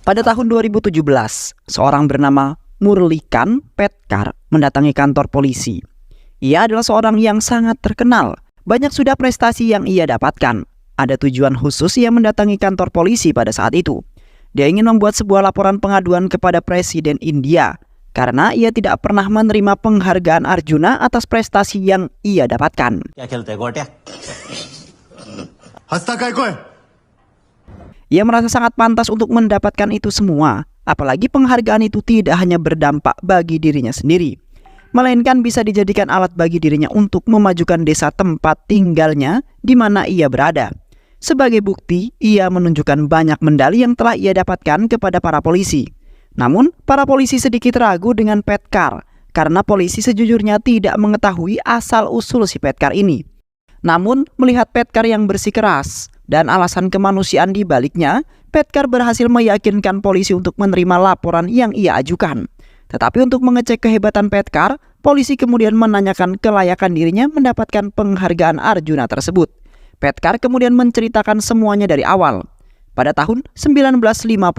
Pada tahun 2017, seorang bernama Murlikan Petkar mendatangi kantor polisi. Ia adalah seorang yang sangat terkenal. Banyak sudah prestasi yang ia dapatkan. Ada tujuan khusus ia mendatangi kantor polisi pada saat itu. Dia ingin membuat sebuah laporan pengaduan kepada Presiden India karena ia tidak pernah menerima penghargaan Arjuna atas prestasi yang ia dapatkan. Ia merasa sangat pantas untuk mendapatkan itu semua, apalagi penghargaan itu tidak hanya berdampak bagi dirinya sendiri, melainkan bisa dijadikan alat bagi dirinya untuk memajukan desa tempat tinggalnya di mana ia berada. Sebagai bukti, ia menunjukkan banyak medali yang telah ia dapatkan kepada para polisi. Namun, para polisi sedikit ragu dengan Petkar, karena polisi sejujurnya tidak mengetahui asal-usul si Petkar ini. Namun, melihat Petkar yang bersikeras dan alasan kemanusiaan di baliknya, Petkar berhasil meyakinkan polisi untuk menerima laporan yang ia ajukan. Tetapi untuk mengecek kehebatan Petkar, polisi kemudian menanyakan kelayakan dirinya mendapatkan penghargaan Arjuna tersebut. Petkar kemudian menceritakan semuanya dari awal. Pada tahun 1952,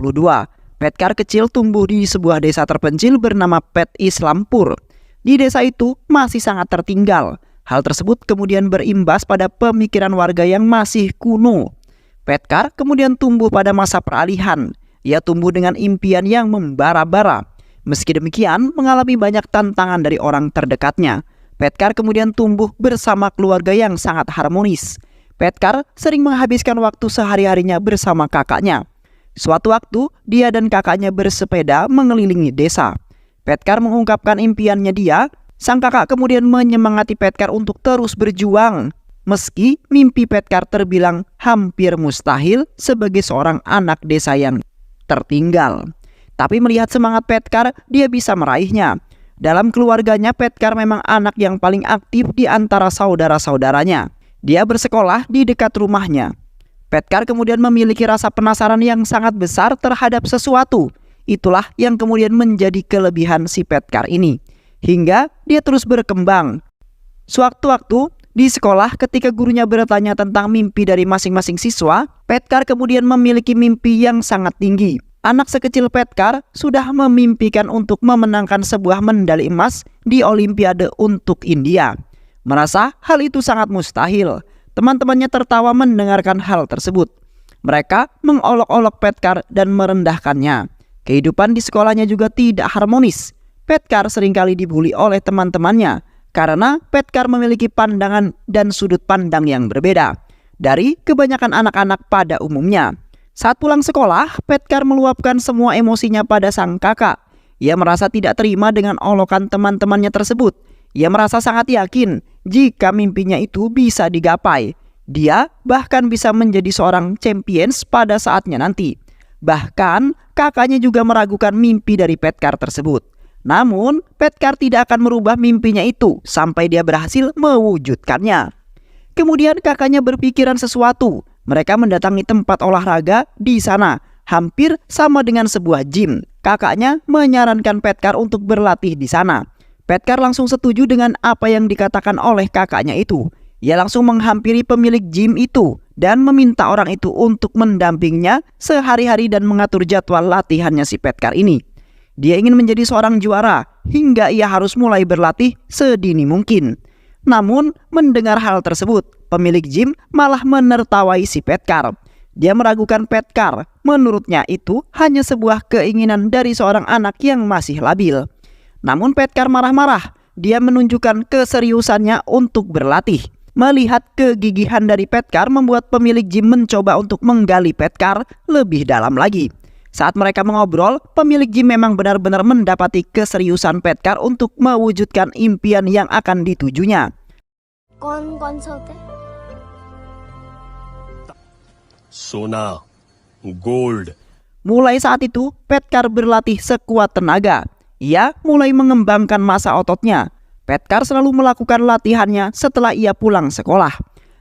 Petkar kecil tumbuh di sebuah desa terpencil bernama Pet Islampur. Di desa itu masih sangat tertinggal. Hal tersebut kemudian berimbas pada pemikiran warga yang masih kuno. Petkar kemudian tumbuh pada masa peralihan. Ia tumbuh dengan impian yang membara-bara. Meski demikian, mengalami banyak tantangan dari orang terdekatnya. Petkar kemudian tumbuh bersama keluarga yang sangat harmonis. Petkar sering menghabiskan waktu sehari-harinya bersama kakaknya. Suatu waktu, dia dan kakaknya bersepeda mengelilingi desa. Petkar mengungkapkan impiannya dia. Sang kakak kemudian menyemangati Petkar untuk terus berjuang. Meski mimpi Petkar terbilang hampir mustahil sebagai seorang anak desa yang tertinggal. Tapi melihat semangat Petkar, dia bisa meraihnya. Dalam keluarganya, Petkar memang anak yang paling aktif di antara saudara-saudaranya. Dia bersekolah di dekat rumahnya. Petkar kemudian memiliki rasa penasaran yang sangat besar terhadap sesuatu. Itulah yang kemudian menjadi kelebihan si Petkar ini. Hingga dia terus berkembang. Sewaktu-waktu di sekolah ketika gurunya bertanya tentang mimpi dari masing-masing siswa, Petkar kemudian memiliki mimpi yang sangat tinggi. Anak sekecil Petkar sudah memimpikan untuk memenangkan sebuah medali emas di Olimpiade untuk India. Merasa hal itu sangat mustahil. Teman-temannya tertawa mendengarkan hal tersebut. Mereka mengolok-olok Petkar dan merendahkannya. Kehidupan di sekolahnya juga tidak harmonis. Petkar seringkali dibully oleh teman-temannya karena Petkar memiliki pandangan dan sudut pandang yang berbeda dari kebanyakan anak-anak pada umumnya. Saat pulang sekolah, Petkar meluapkan semua emosinya pada sang kakak. Ia merasa tidak terima dengan olokan teman-temannya tersebut. Ia merasa sangat yakin jika mimpinya itu bisa digapai. Dia bahkan bisa menjadi seorang champions pada saatnya nanti. Bahkan kakaknya juga meragukan mimpi dari Petkar tersebut. Namun, Petkar tidak akan merubah mimpinya itu sampai dia berhasil mewujudkannya. Kemudian kakaknya berpikiran sesuatu. Mereka mendatangi tempat olahraga di sana, hampir sama dengan sebuah gym. Kakaknya menyarankan Petkar untuk berlatih di sana. Petkar langsung setuju dengan apa yang dikatakan oleh kakaknya itu. Ia langsung menghampiri pemilik gym itu dan meminta orang itu untuk mendampinginya sehari-hari dan mengatur jadwal latihannya si Petkar ini. Dia ingin menjadi seorang juara hingga ia harus mulai berlatih sedini mungkin. Namun mendengar hal tersebut, pemilik gym malah menertawai si Petkar. Dia meragukan Petkar. Menurutnya itu hanya sebuah keinginan dari seorang anak yang masih labil. Namun Petkar marah-marah. Dia menunjukkan keseriusannya untuk berlatih. Melihat kegigihan dari Petkar membuat pemilik gym mencoba untuk menggali Petkar lebih dalam lagi. Saat mereka mengobrol, pemilik gym memang benar-benar mendapati keseriusan Petkar untuk mewujudkan impian yang akan ditujunya. Sona, gold. Mulai saat itu, Petkar berlatih sekuat tenaga. Ia mulai mengembangkan massa ototnya. Petkar selalu melakukan latihannya setelah ia pulang sekolah.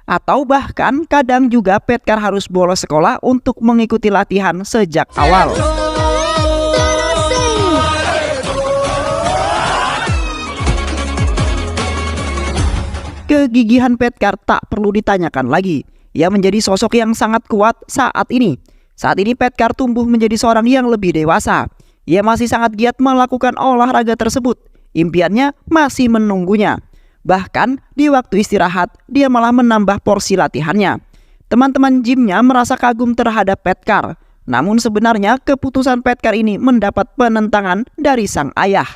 Atau bahkan kadang juga Petkar harus bolos sekolah untuk mengikuti latihan sejak awal. Kegigihan Petkar tak perlu ditanyakan lagi. Ia menjadi sosok yang sangat kuat saat ini. Saat ini Petkar tumbuh menjadi seorang yang lebih dewasa. Ia masih sangat giat melakukan olahraga tersebut. Impiannya masih menunggunya. Bahkan di waktu istirahat, dia malah menambah porsi latihannya. Teman-teman gymnya merasa kagum terhadap Petkar. Namun sebenarnya keputusan Petkar ini mendapat penentangan dari sang ayah.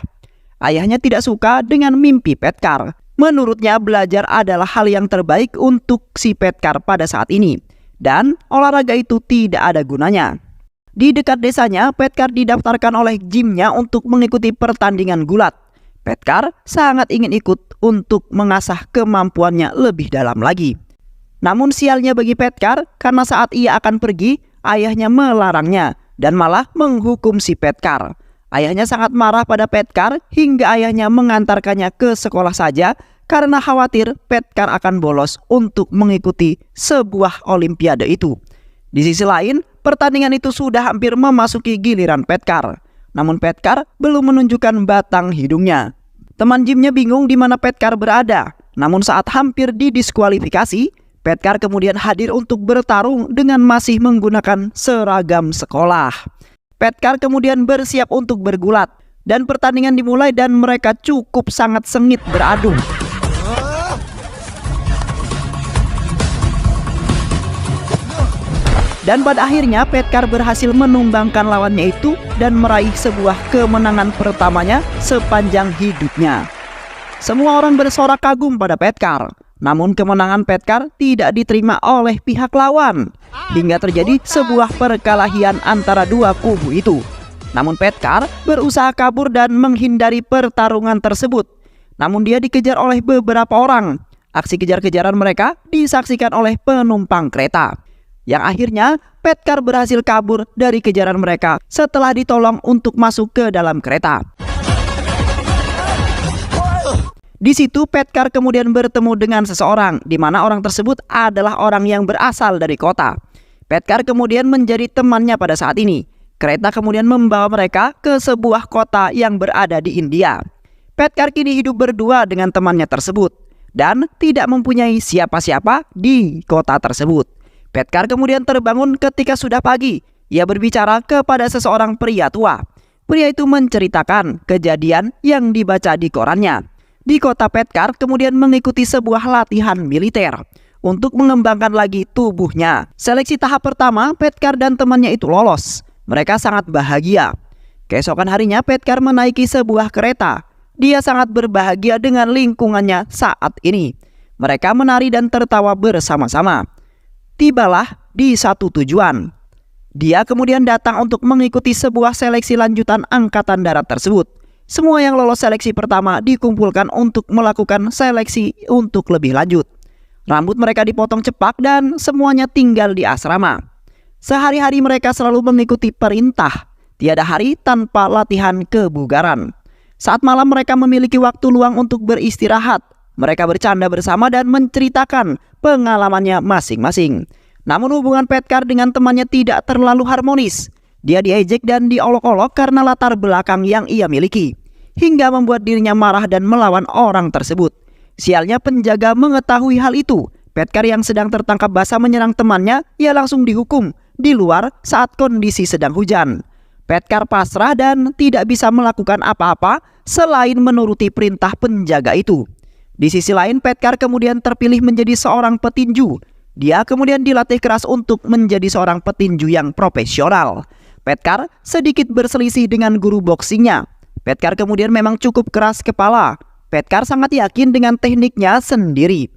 Ayahnya tidak suka dengan mimpi Petkar. Menurutnya belajar adalah hal yang terbaik untuk si Petkar pada saat ini. Dan olahraga itu tidak ada gunanya. Di dekat desanya, Petkar didaftarkan oleh gymnya untuk mengikuti pertandingan gulat. Petkar sangat ingin ikut untuk mengasah kemampuannya lebih dalam lagi. Namun sialnya bagi Petkar, karena saat ia akan pergi, ayahnya melarangnya dan malah menghukum si Petkar. Ayahnya sangat marah pada Petkar hingga ayahnya mengantarkannya ke sekolah saja karena khawatir Petkar akan bolos untuk mengikuti sebuah olimpiade itu. Di sisi lain, pertandingan itu sudah hampir memasuki giliran Petkar. Namun Petkar belum menunjukkan batang hidungnya. Teman gymnya bingung di mana Petkar berada. Namun saat hampir didiskualifikasi, Petkar kemudian hadir untuk bertarung dengan masih menggunakan seragam sekolah. Petkar kemudian bersiap untuk bergulat. Dan pertandingan dimulai dan mereka cukup sangat sengit beradu. Dan pada akhirnya Petkar berhasil menumbangkan lawannya itu dan meraih sebuah kemenangan pertamanya sepanjang hidupnya. Semua orang bersorak kagum pada Petkar. Namun kemenangan Petkar tidak diterima oleh pihak lawan. Hingga terjadi sebuah perkelahian antara dua kubu itu. Namun Petkar berusaha kabur dan menghindari pertarungan tersebut. Namun dia dikejar oleh beberapa orang. Aksi kejar-kejaran mereka disaksikan oleh penumpang kereta. Yang akhirnya Petkar berhasil kabur dari kejaran mereka setelah ditolong untuk masuk ke dalam kereta. Di situ Petkar kemudian bertemu dengan seseorang, di mana orang tersebut adalah orang yang berasal dari kota. Petkar kemudian menjadi temannya pada saat ini. Kereta kemudian membawa mereka ke sebuah kota yang berada di India. Petkar kini hidup berdua dengan temannya tersebut dan tidak mempunyai siapa-siapa di kota tersebut. Petkar kemudian terbangun ketika sudah pagi. Ia berbicara kepada seseorang pria tua. Pria itu menceritakan kejadian yang dibaca di korannya. Di kota Petkar kemudian mengikuti sebuah latihan militer untuk mengembangkan lagi tubuhnya. Seleksi tahap pertama, Petkar dan temannya itu lolos. Mereka sangat bahagia. Keesokan harinya Petkar menaiki sebuah kereta. Dia sangat berbahagia dengan lingkungannya saat ini. Mereka menari dan tertawa bersama-sama. Tibalah di satu tujuan. Dia kemudian datang untuk mengikuti sebuah seleksi lanjutan angkatan darat tersebut. Semua yang lolos seleksi pertama dikumpulkan untuk melakukan seleksi untuk lebih lanjut. Rambut mereka dipotong cepak dan semuanya tinggal di asrama. Sehari-hari mereka selalu mengikuti perintah. Tiada hari tanpa latihan kebugaran. Saat malam mereka memiliki waktu luang untuk beristirahat. Mereka bercanda bersama dan menceritakan pengalamannya masing-masing. Namun hubungan Petkar dengan temannya tidak terlalu harmonis. Dia diejek dan diolok-olok karena latar belakang yang ia miliki, hingga membuat dirinya marah dan melawan orang tersebut. Sialnya penjaga mengetahui hal itu. Petkar yang sedang tertangkap basah menyerang temannya, ia langsung dihukum di luar saat kondisi sedang hujan. Petkar pasrah dan tidak bisa melakukan apa-apa selain menuruti perintah penjaga itu. Di sisi lain, Petkar kemudian terpilih menjadi seorang petinju. Dia kemudian dilatih keras untuk menjadi seorang petinju yang profesional. Petkar sedikit berselisih dengan guru boksingnya. Petkar kemudian memang cukup keras kepala. Petkar sangat yakin dengan tekniknya sendiri.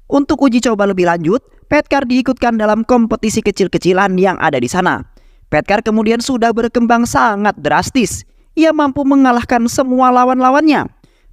Untuk uji coba lebih lanjut, Petkar diikutkan dalam kompetisi kecil-kecilan yang ada di sana. Petkar kemudian sudah berkembang sangat drastis. Ia mampu mengalahkan semua lawan-lawannya.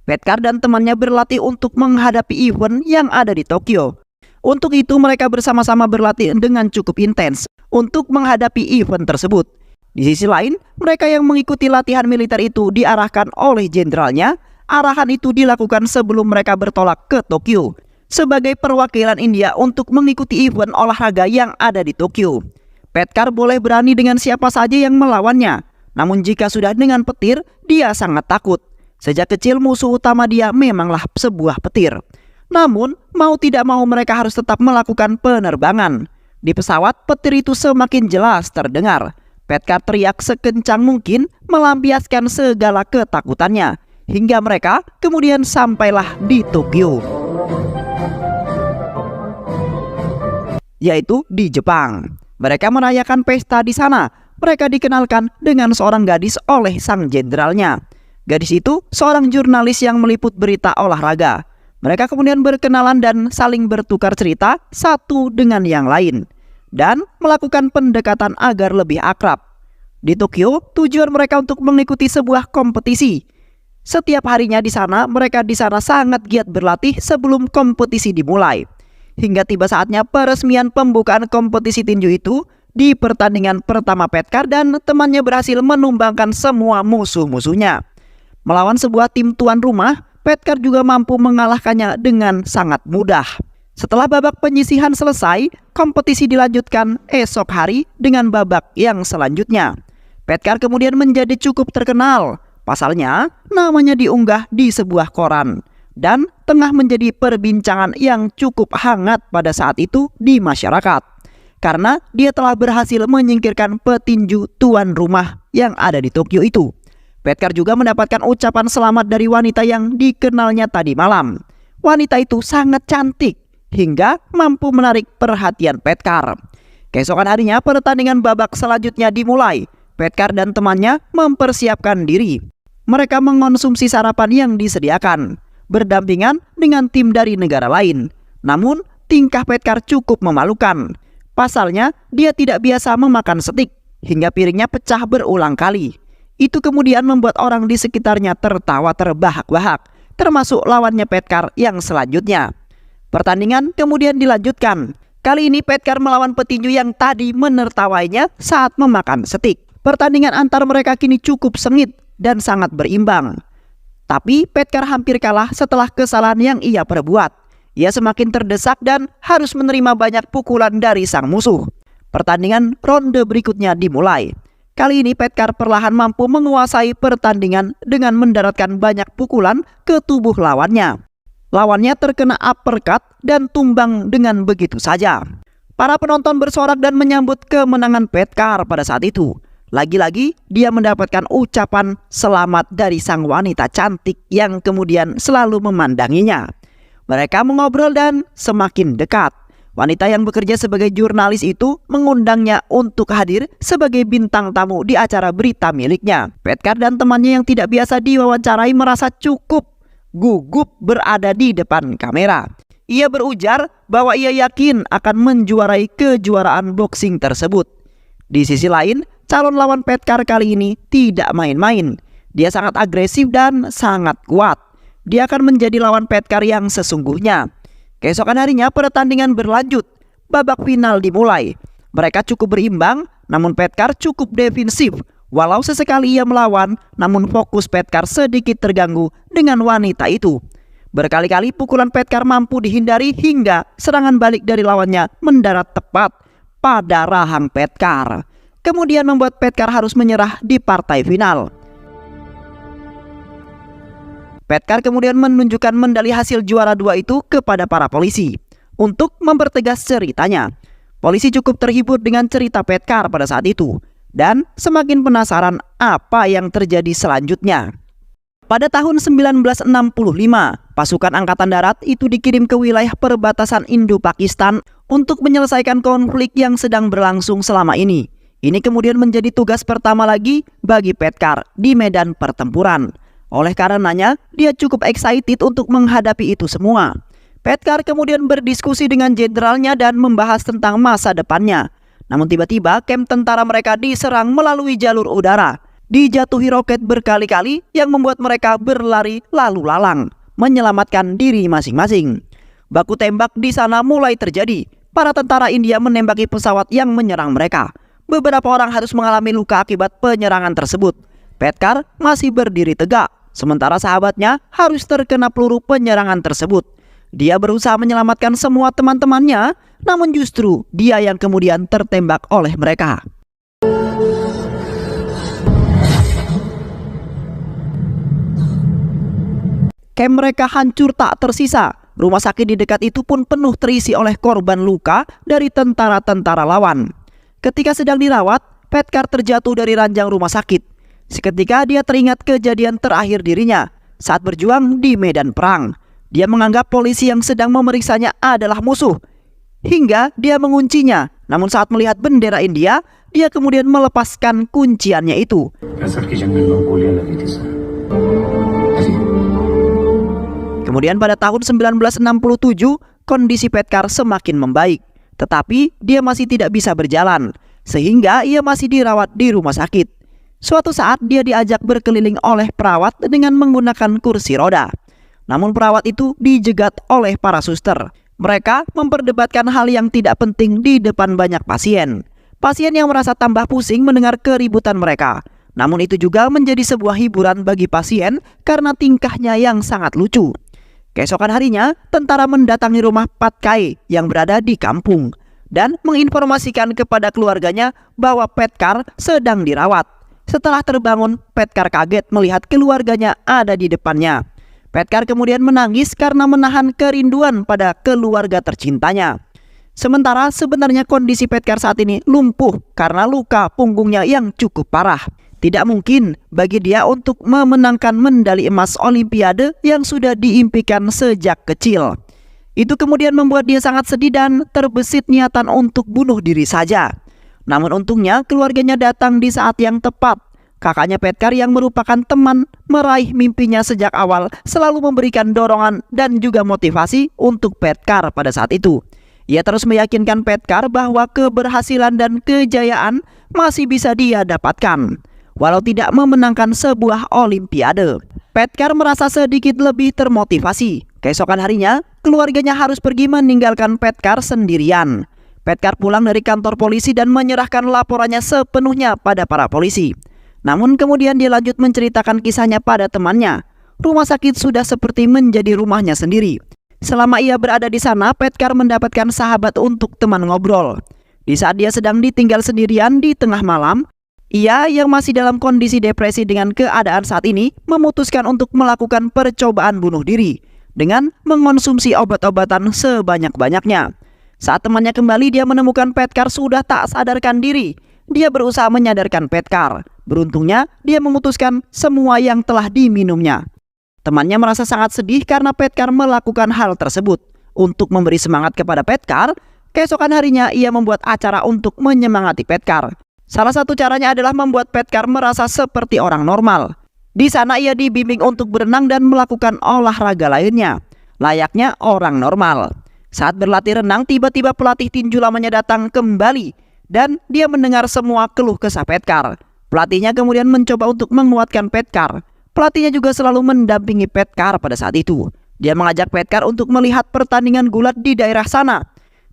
Petkar dan temannya berlatih untuk menghadapi event yang ada di Tokyo. Untuk itu mereka bersama-sama berlatih dengan cukup intens untuk menghadapi event tersebut. Di sisi lain, mereka yang mengikuti latihan militer itu diarahkan oleh jenderalnya. Arahan itu dilakukan sebelum mereka bertolak ke Tokyo sebagai perwakilan India untuk mengikuti event olahraga yang ada di Tokyo. Petkar boleh berani dengan siapa saja yang melawannya. Namun jika sudah dengan petir, dia sangat takut. Sejak kecil musuh utama dia memanglah sebuah petir. Namun mau tidak mau mereka harus tetap melakukan penerbangan. Di pesawat, petir itu semakin jelas terdengar. Petkar teriak sekencang mungkin melampiaskan segala ketakutannya. Hingga mereka kemudian sampailah di Tokyo, yaitu di Jepang. Mereka merayakan pesta di sana. Mereka dikenalkan dengan seorang gadis oleh sang jenderalnya. Gadis itu seorang jurnalis yang meliput berita olahraga. Mereka kemudian berkenalan dan saling bertukar cerita satu dengan yang lain, dan melakukan pendekatan agar lebih akrab. Di Tokyo, tujuan mereka untuk mengikuti sebuah kompetisi. Setiap harinya di sana, mereka di sana sangat giat berlatih sebelum kompetisi dimulai. Hingga tiba saatnya peresmian pembukaan kompetisi tinju itu. Di pertandingan pertama, Petkar dan temannya berhasil menumbangkan semua musuh-musuhnya. Melawan sebuah tim tuan rumah, Petkar juga mampu mengalahkannya dengan sangat mudah. Setelah babak penyisihan selesai, kompetisi dilanjutkan esok hari dengan babak yang selanjutnya. Petkar kemudian menjadi cukup terkenal. Pasalnya, namanya diunggah di sebuah koran dan tengah menjadi perbincangan yang cukup hangat pada saat itu di masyarakat. Karena dia telah berhasil menyingkirkan petinju tuan rumah yang ada di Tokyo itu. Petkar juga mendapatkan ucapan selamat dari wanita yang dikenalnya tadi malam. Wanita itu sangat cantik hingga mampu menarik perhatian Petkar. Keesokan harinya pertandingan babak selanjutnya dimulai. Petkar dan temannya mempersiapkan diri. Mereka mengonsumsi sarapan yang disediakan, berdampingan dengan tim dari negara lain. Namun tingkah Petkar cukup memalukan. Pasalnya, dia tidak biasa memakan steak, hingga piringnya pecah berulang kali. Itu kemudian membuat orang di sekitarnya tertawa terbahak-bahak, termasuk lawannya Petkar yang selanjutnya. Pertandingan kemudian dilanjutkan. Kali ini Petkar melawan petinju yang tadi menertawainya saat memakan steak. Pertandingan antar mereka kini cukup sengit dan sangat berimbang. Tapi Petkar hampir kalah setelah kesalahan yang ia perbuat. Ia semakin terdesak dan harus menerima banyak pukulan dari sang musuh. Pertandingan ronde berikutnya dimulai. Kali ini Petkar perlahan mampu menguasai pertandingan dengan mendaratkan banyak pukulan ke tubuh lawannya. Lawannya terkena uppercut dan tumbang dengan begitu saja. Para penonton bersorak dan menyambut kemenangan Petkar pada saat itu. Lagi-lagi dia mendapatkan ucapan selamat dari sang wanita cantik yang kemudian selalu memandanginya. Mereka mengobrol dan semakin dekat. Wanita yang bekerja sebagai jurnalis itu mengundangnya untuk hadir sebagai bintang tamu di acara berita miliknya. Petkar dan temannya yang tidak biasa diwawancarai merasa cukup gugup berada di depan kamera. Ia berujar bahwa ia yakin akan menjuarai kejuaraan boxing tersebut. Di sisi lain, calon lawan Petkar kali ini tidak main-main. Dia sangat agresif dan sangat kuat. Dia akan menjadi lawan Petkar yang sesungguhnya. Keesokan harinya pertandingan berlanjut. Babak final dimulai. Mereka cukup berimbang, namun Petkar cukup defensif. Walau sesekali ia melawan, namun fokus Petkar sedikit terganggu dengan wanita itu. Berkali-kali pukulan Petkar mampu dihindari hingga serangan balik dari lawannya mendarat tepat pada rahang Petkar. Kemudian membuat Petkar harus menyerah di partai final. Petkar kemudian menunjukkan medali hasil juara 2 itu kepada para polisi untuk mempertegas ceritanya. Polisi cukup terhibur dengan cerita Petkar pada saat itu dan semakin penasaran apa yang terjadi selanjutnya. Pada tahun 1965, pasukan Angkatan Darat itu dikirim ke wilayah perbatasan Indo-Pakistan untuk menyelesaikan konflik yang sedang berlangsung selama ini. Ini kemudian menjadi tugas pertama lagi bagi Petkar di medan pertempuran. Oleh karenanya, dia cukup excited untuk menghadapi itu semua. Petkar kemudian berdiskusi dengan jenderalnya dan membahas tentang masa depannya. Namun tiba-tiba kamp tentara mereka diserang melalui jalur udara. Dijatuhi roket berkali-kali yang membuat mereka berlari lalu lalang, menyelamatkan diri masing-masing. Baku tembak di sana mulai terjadi. Para tentara India menembaki pesawat yang menyerang mereka. Beberapa orang harus mengalami luka akibat penyerangan tersebut. Petkar masih berdiri tegak, sementara sahabatnya harus terkena peluru penyerangan tersebut. Dia berusaha menyelamatkan semua teman-temannya, namun justru dia yang kemudian tertembak oleh mereka. Kamp mereka hancur tak tersisa. rumah sakit di dekat itu pun penuh terisi oleh korban luka dari tentara-tentara lawan. Ketika sedang dirawat, Petkar terjatuh dari ranjang rumah sakit. Seketika dia teringat kejadian terakhir dirinya saat berjuang di medan perang. Dia menganggap polisi yang sedang memeriksanya adalah musuh, hingga dia menguncinya. Namun saat melihat bendera India, dia kemudian melepaskan kunciannya itu. Kemudian pada tahun 1967, kondisi Petkar semakin membaik. Tetapi dia masih tidak bisa berjalan, sehingga ia masih dirawat di rumah sakit. Suatu saat dia diajak berkeliling oleh perawat dengan menggunakan kursi roda. Namun perawat itu dijegat oleh para suster. Mereka memperdebatkan hal yang tidak penting di depan banyak pasien. Pasien yang merasa tambah pusing mendengar keributan mereka. Namun itu juga menjadi sebuah hiburan bagi pasien karena tingkahnya yang sangat lucu. Keesokan harinya, tentara mendatangi rumah Patkai yang berada di kampung dan menginformasikan kepada keluarganya bahwa Petkar sedang dirawat. Setelah terbangun, Petkar kaget melihat keluarganya ada di depannya. Petkar kemudian menangis karena menahan kerinduan pada keluarga tercintanya. Sementara sebenarnya kondisi Petkar saat ini lumpuh karena luka punggungnya yang cukup parah. Tidak mungkin bagi dia untuk memenangkan medali emas Olimpiade yang sudah diimpikan sejak kecil. Itu kemudian membuat dia sangat sedih dan terbesit niatan untuk bunuh diri saja. Namun untungnya keluarganya datang di saat yang tepat. Kakaknya Petkar yang merupakan teman meraih mimpinya sejak awal selalu memberikan dorongan dan juga motivasi untuk Petkar pada saat itu. Ia terus meyakinkan Petkar bahwa keberhasilan dan kejayaan masih bisa dia dapatkan, walau tidak memenangkan sebuah Olimpiade. Petkar merasa sedikit lebih termotivasi. Keesokan harinya, keluarganya harus pergi meninggalkan Petkar sendirian. Petkar pulang dari kantor polisi dan menyerahkan laporannya sepenuhnya pada para polisi. Namun kemudian dia lanjut menceritakan kisahnya pada temannya. Rumah sakit sudah seperti menjadi rumahnya sendiri. Selama ia berada di sana, Petkar mendapatkan sahabat untuk teman ngobrol. Di saat dia sedang ditinggal sendirian di tengah malam, ia yang masih dalam kondisi depresi dengan keadaan saat ini memutuskan untuk melakukan percobaan bunuh diri dengan mengonsumsi obat-obatan sebanyak-banyaknya. Saat temannya kembali, dia menemukan Petkar sudah tak sadarkan diri. Dia berusaha menyadarkan Petkar. Beruntungnya, dia memutuskan semua yang telah diminumnya. Temannya merasa sangat sedih karena Petkar melakukan hal tersebut. Untuk memberi semangat kepada Petkar, keesokan harinya ia membuat acara untuk menyemangati Petkar. Salah satu caranya adalah membuat Petkar merasa seperti orang normal. Di sana ia dibimbing untuk berenang dan melakukan olahraga lainnya, layaknya orang normal. Saat berlatih renang, tiba-tiba pelatih tinju lamanya datang kembali dan dia mendengar semua keluh kesah Petkar. Pelatihnya kemudian mencoba untuk menguatkan Petkar. Pelatihnya juga selalu mendampingi Petkar pada saat itu. Dia mengajak Petkar untuk melihat pertandingan gulat di daerah sana.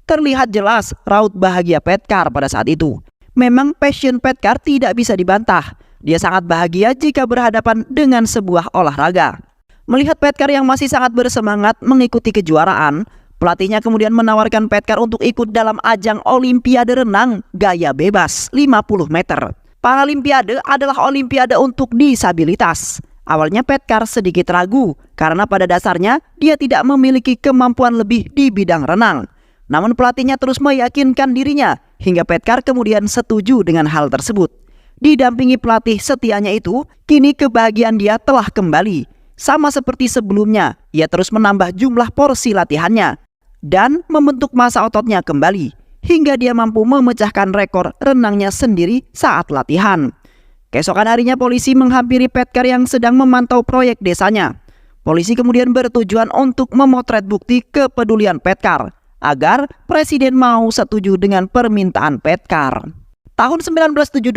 Terlihat jelas raut bahagia Petkar pada saat itu. Memang passion Petkar tidak bisa dibantah. Dia sangat bahagia jika berhadapan dengan sebuah olahraga. Melihat Petkar yang masih sangat bersemangat mengikuti kejuaraan, pelatihnya kemudian menawarkan Petkar untuk ikut dalam ajang Olimpiade renang gaya bebas 50 meter. Paralimpiade adalah olimpiade untuk disabilitas. Awalnya Petkar sedikit ragu karena pada dasarnya dia tidak memiliki kemampuan lebih di bidang renang. Namun pelatihnya terus meyakinkan dirinya hingga Petkar kemudian setuju dengan hal tersebut. Didampingi pelatih setianya itu, kini kebahagiaan dia telah kembali. Sama seperti sebelumnya, ia terus menambah jumlah porsi latihannya dan membentuk massa ototnya kembali, hingga dia mampu memecahkan rekor renangnya sendiri saat latihan. Keesokan harinya polisi menghampiri Petkar yang sedang memantau proyek desanya. Polisi kemudian bertujuan untuk memotret bukti kepedulian Petkar agar presiden mau setuju dengan permintaan Petkar. Tahun 1972,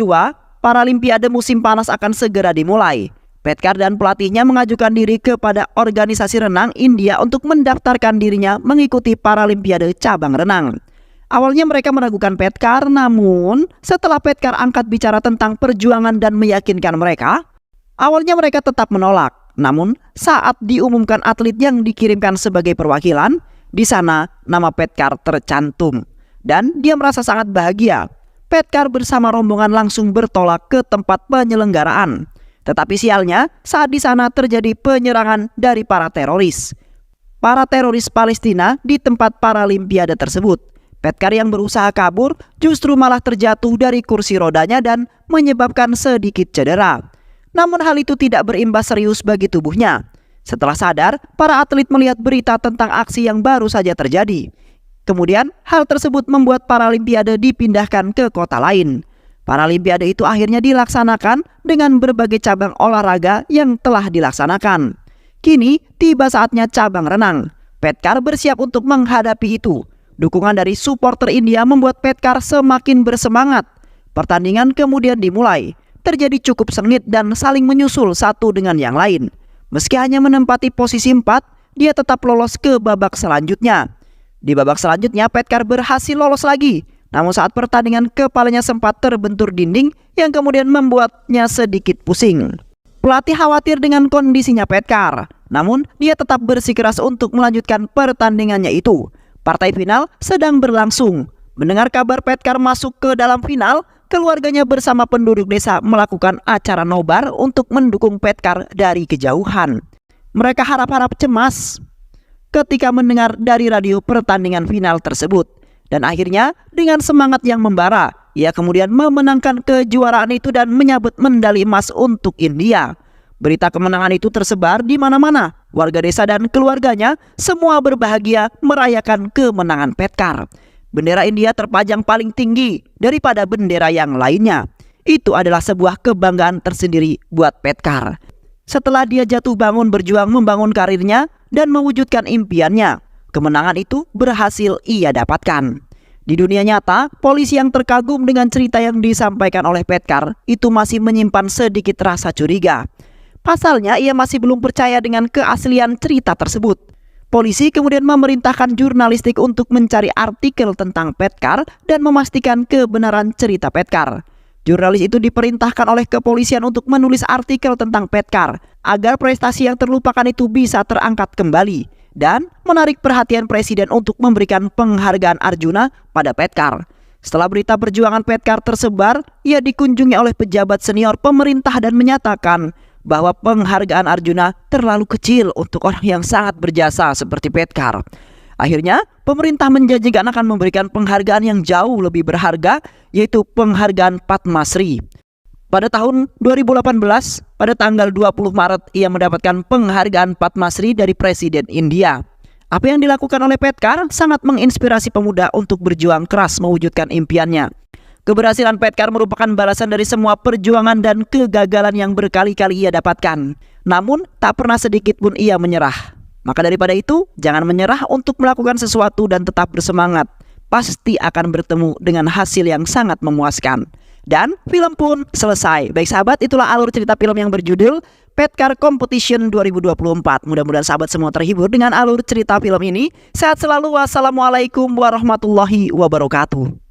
Paralimpiade musim panas akan segera dimulai. Petkar dan pelatihnya mengajukan diri kepada organisasi renang India untuk mendaftarkan dirinya mengikuti Paralimpiade cabang renang. Awalnya mereka meragukan Petkar, namun setelah Petkar angkat bicara tentang perjuangan dan meyakinkan mereka, awalnya mereka tetap menolak. Namun saat diumumkan atlet yang dikirimkan sebagai perwakilan, di sana nama Petkar tercantum dan dia merasa sangat bahagia. Petkar bersama rombongan langsung bertolak ke tempat penyelenggaraan. Tetapi sialnya saat di sana terjadi penyerangan dari para teroris. para teroris Palestina di tempat Paralimpiade tersebut. Petkar yang berusaha kabur justru malah terjatuh dari kursi rodanya dan menyebabkan sedikit cedera. Namun hal itu tidak berimbas serius bagi tubuhnya. Setelah sadar, para atlet melihat berita tentang aksi yang baru saja terjadi. Kemudian, hal tersebut membuat Paralimpiade dipindahkan ke kota lain. Paralimpiade itu akhirnya dilaksanakan dengan berbagai cabang olahraga yang telah dilaksanakan. Kini, tiba saatnya cabang renang. Petkar bersiap untuk menghadapi itu. Dukungan dari supporter India membuat Petkar semakin bersemangat. Pertandingan kemudian dimulai. Terjadi cukup sengit dan saling menyusul satu dengan yang lain. Meski hanya menempati posisi 4, dia tetap lolos ke babak selanjutnya. Di babak selanjutnya, Petkar berhasil lolos lagi. Namun saat pertandingan, kepalanya sempat terbentur dinding yang kemudian membuatnya sedikit pusing. Pelatih khawatir dengan kondisinya Petkar. Namun, dia tetap bersikeras untuk melanjutkan pertandingannya itu. Partai final sedang berlangsung. Mendengar kabar Petkar masuk ke dalam final, keluarganya bersama penduduk desa melakukan acara nobar untuk mendukung Petkar dari kejauhan. Mereka harap-harap cemas ketika mendengar dari radio pertandingan final tersebut. Dan akhirnya dengan semangat yang membara, ia kemudian memenangkan kejuaraan itu dan menyabet medali emas untuk India. Berita kemenangan itu tersebar di mana-mana. Warga desa dan keluarganya semua berbahagia merayakan kemenangan Petkar. Bendera India terpajang paling tinggi daripada bendera yang lainnya. Itu adalah sebuah kebanggaan tersendiri buat Petkar. Setelah dia jatuh bangun berjuang membangun karirnya dan mewujudkan impiannya, kemenangan itu berhasil ia dapatkan. Di dunia nyata, polisi yang terkagum dengan cerita yang disampaikan oleh Petkar itu masih menyimpan sedikit rasa curiga. Pasalnya, ia masih belum percaya dengan keaslian cerita tersebut. Polisi kemudian memerintahkan jurnalistik untuk mencari artikel tentang Petkar dan memastikan kebenaran cerita Petkar. Jurnalis itu diperintahkan oleh kepolisian untuk menulis artikel tentang Petkar agar prestasi yang terlupakan itu bisa terangkat kembali dan menarik perhatian presiden untuk memberikan penghargaan Arjuna pada Petkar. Setelah berita perjuangan Petkar tersebar, ia dikunjungi oleh pejabat senior pemerintah dan menyatakan bahwa penghargaan Arjuna terlalu kecil untuk orang yang sangat berjasa seperti Petkar. Akhirnya, pemerintah menjanjikan akan memberikan penghargaan yang jauh lebih berharga, yaitu penghargaan Padma Shri. Pada tahun 2018, pada tanggal 20 Maret, ia mendapatkan penghargaan Padma Shri dari Presiden India. Apa yang dilakukan oleh Petkar sangat menginspirasi pemuda untuk berjuang keras mewujudkan impiannya. Keberhasilan Petkar merupakan balasan dari semua perjuangan dan kegagalan yang berkali-kali ia dapatkan. Namun, tak pernah sedikit pun ia menyerah. Maka daripada itu, jangan menyerah untuk melakukan sesuatu dan tetap bersemangat. Pasti akan bertemu dengan hasil yang sangat memuaskan. Dan film pun selesai. Baik sahabat, itulah alur cerita film yang berjudul Petkar Competition 2024. Mudah-mudahan sahabat semua terhibur dengan alur cerita film ini. Sehat selalu. Wassalamualaikum warahmatullahi wabarakatuh.